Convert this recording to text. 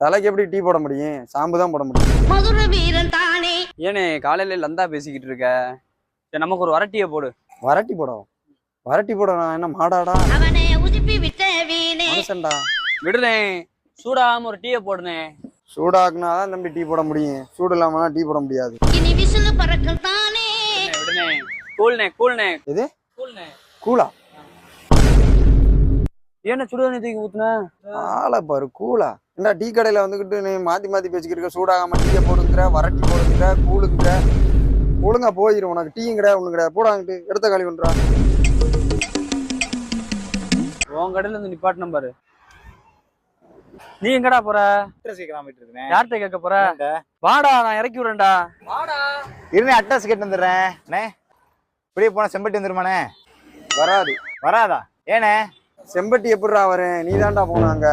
தலைக்கு எப்படி டீ போட முடியும்? ஷாம்பு தான் போட முடியும். மதுர வீரன் தானே. ஏனே காலையில லந்தா பேசிக்கிட்டு இருக்க? சரி, நமக்கு ஒரு வரட்டியை போடு. வரட்டி போடவும் வரட்டி போட நான் என்ன மாடாடா? அவனை உதிப்பி விட்ட வீணே. மனுஷன்டா. விடுனே, சூடாம ஒரு டீயை போடுனே. சூடாக்குனாதான் தம்பி டீ போட முடியும். சூடு இல்லாமலாம் டீ போட முடியாது. இனி விசிலு பறக்கும் தானே. விடுனே, கூழ்னே கூழ்னே. எது கூழ்னே. கூலா? ஏன்னா சுடுதண்ணி தூக்கி ஊத்துன? ஆளை பாரு, கூலா? என்ன டீ கடையில வந்துகிட்டு நீ மாத்தி மாத்தி பேசிக்கிட்டு இருக்க. சூடாகாம டீயை போடுங்கிற, வரட்டி போடுங்கிற, கூழுங்கிற. ஒழுங்கா போயிடும். உனக்கு டீயும் கிடையாது ஒண்ணு கிடையாது. போடாங்கிட்டு எடுத்த காலி பண்றா. உன் கடையில இருந்து நிப்பாட்டின பாரு. நீ எங்கடா போற? யார்கிட்ட கேட்க போற? வாடா, நான் இறக்கி விடுறேன்டா. வாடா. இருந்தே அட்ரஸ் கேட்டு வந்துடுறேன். இப்படியே போனா செம்பட்டி வந்துருமாண்ணே? வராது. வராதா? ஏண்ணே? செம்பட்டி எப்படிடா வரேன்? நீ தான்டா போனாங்க.